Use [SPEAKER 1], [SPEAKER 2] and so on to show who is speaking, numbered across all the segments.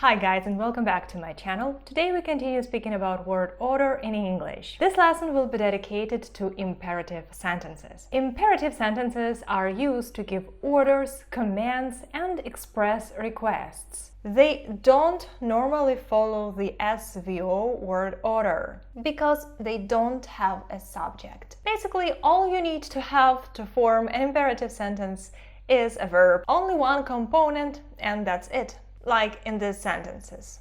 [SPEAKER 1] Hi guys, and welcome back to my channel. Today we continue speaking about word order in English. This lesson will be dedicated to imperative sentences. Imperative sentences are used to give orders, commands, and express requests. They don't normally follow the SVO word order because they don't have a subject. Basically, all you need to have to form an imperative sentence is a verb. Only one component, and that's it. Like in these sentences,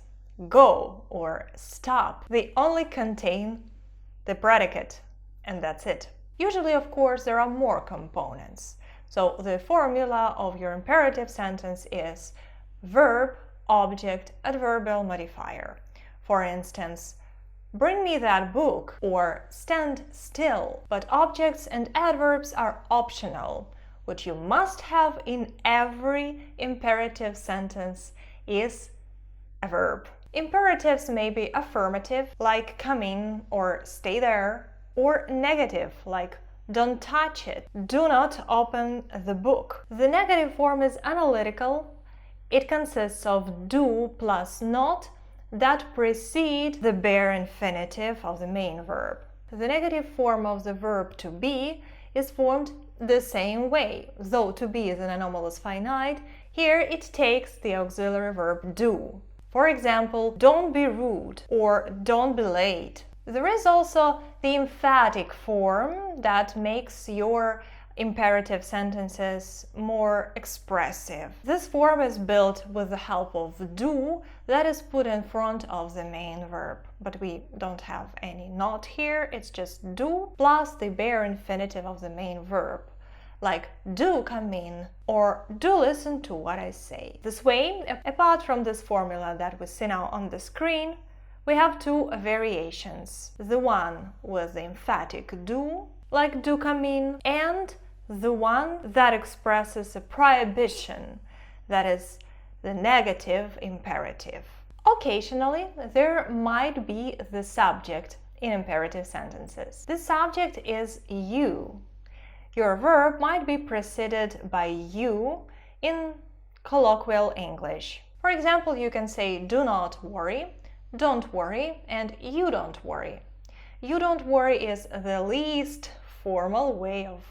[SPEAKER 1] go or stop. They only contain the predicate, and that's it. Usually, of course, there are more components. So the formula of your imperative sentence is verb, object, adverbial modifier. For instance, bring me that book or stand still. But objects and adverbs are optional. What you must have in every imperative sentence is a verb. Imperatives may be affirmative, like come in or stay there, or negative, like don't touch it, do not open the book. The negative form is analytical. It consists of do plus not that precede the bare infinitive of the main verb. The negative form of the verb to be is formed the same way. Though to be is an anomalous finite, here it takes the auxiliary verb do. For example, don't be rude or don't be late. There is also the emphatic form that makes your imperative sentences more expressive. This form is built with the help of do that is put in front of the main verb. But we don't have any not here, it's just do plus the bare infinitive of the main verb. Like do come in or do listen to what I say. This way, apart from this formula that we see now on the screen, we have two variations. The one with the emphatic do, like do come in, and the one that expresses a prohibition, that is the negative imperative. Occasionally, there might be the subject in imperative sentences. The subject is you. Your verb might be preceded by you in colloquial English. For example, you can say do not worry, don't worry, and you don't worry. You don't worry is the least formal way of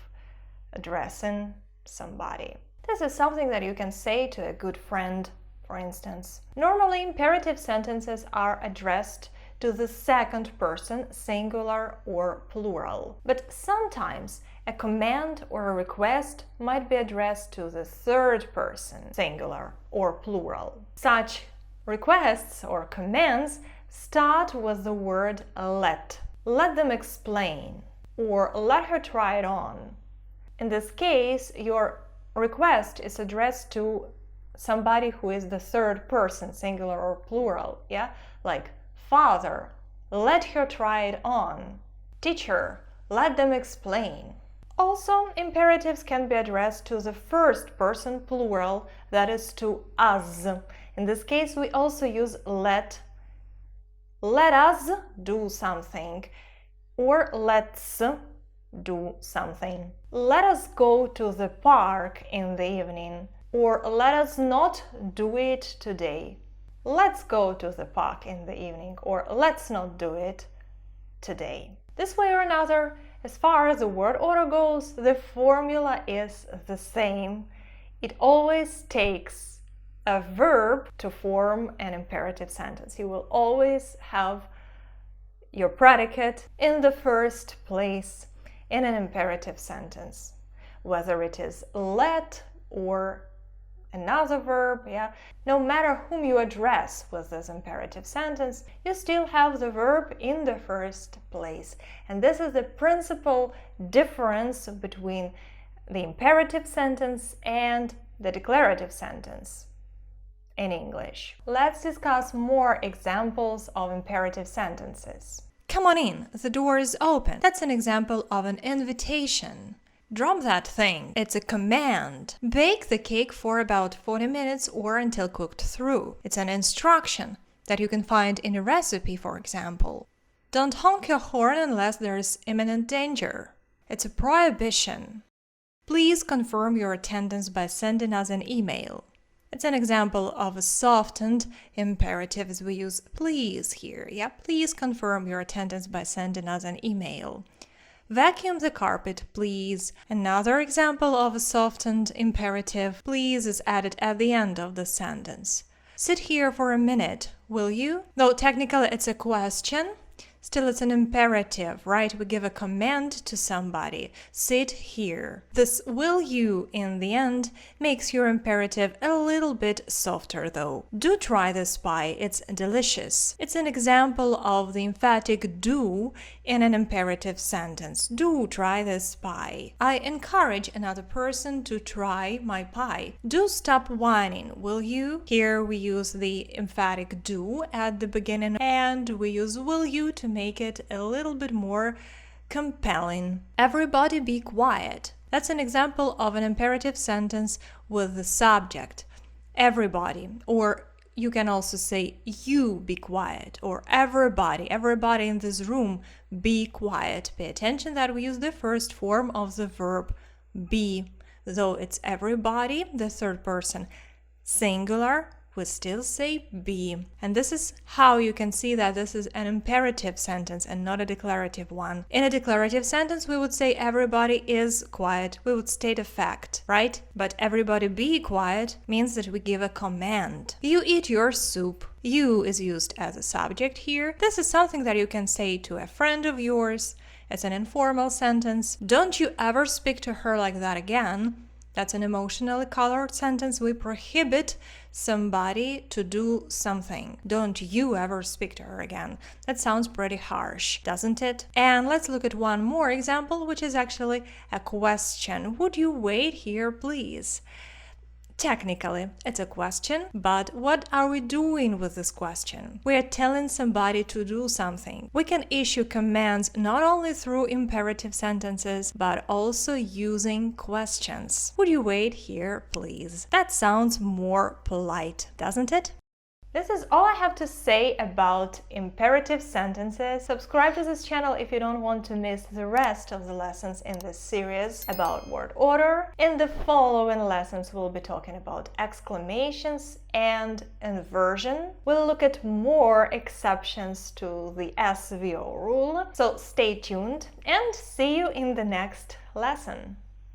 [SPEAKER 1] addressing somebody. This is something that you can say to a good friend, for instance. Normally, imperative sentences are addressed to the second person, singular or plural. But sometimes a command or a request might be addressed to the third person, singular or plural. Such requests or commands start with the word let. Let them explain, or let her try it on. In this case, your request is addressed to somebody who is the third person, singular or plural, yeah? Like, father, let her try it on. Teacher, let them explain. Also, imperatives can be addressed to the first person, plural, that is to us. In this case, we also use let. Let us do something, or let's do something. Let us go to the park in the evening, or let us not do it today. Let's go to the park in the evening, or let's not do it today. This way or another, as far as the word order goes, the formula is the same. It always takes a verb to form an imperative sentence. You will always have your predicate in the first place in an imperative sentence, whether it is let or another verb, yeah. No matter whom you address with this imperative sentence, you still have the verb in the first place. And this is the principal difference between the imperative sentence and the declarative sentence in English. Let's discuss more examples of imperative sentences. Come on in, the door is open. That's an example of an invitation. Drop that thing. It's a command. Bake the cake for about 40 minutes or until cooked through. It's an instruction that you can find in a recipe, for example. Don't honk your horn unless there's imminent danger. It's a prohibition. Please confirm your attendance by sending us an email. It's an example of a softened imperative as we use please here. Yeah, please confirm your attendance by sending us an email. Vacuum the carpet, please. Another example of a softened imperative, please, is added at the end of the sentence. Sit here for a minute, will you? Though technically it's a question, still it's an imperative, right? We give a command to somebody. Sit here. This will you in the end makes your imperative a little bit softer though. Do try this pie, it's delicious. It's an example of the emphatic do in an imperative sentence. Do try this pie. I encourage another person to try my pie. Do stop whining, will you? Here we use the emphatic do at the beginning and we use will you to make it a little bit more compelling. Everybody be quiet. That's an example of an imperative sentence with the subject. Everybody, or you can also say you be quiet, or everybody in this room be quiet. Pay attention that we use the first form of the verb be. Though it's everybody, the third person singular, we still say be. And this is how you can see that this is an imperative sentence and not a declarative one. In a declarative sentence, we would say everybody is quiet. We would state a fact, right? But everybody be quiet means that we give a command. You eat your soup. You is used as a subject here. This is something that you can say to a friend of yours. It's an informal sentence. Don't you ever speak to her like that again. That's an emotionally colored sentence. We prohibit somebody to do something. Don't you ever speak to her again. That sounds pretty harsh, doesn't it? And let's look at one more example, which is actually a question. Would you wait here, please? Technically, it's a question, but what are we doing with this question? We are telling somebody to do something. We can issue commands not only through imperative sentences, but also using questions. Would you wait here, please? That sounds more polite, doesn't it? This is all I have to say about imperative sentences. Subscribe to this channel if you don't want to miss the rest of the lessons in this series about word order. In the following lessons, we'll be talking about exclamations and inversion. We'll look at more exceptions to the SVO rule. So stay tuned and see you in the next lesson.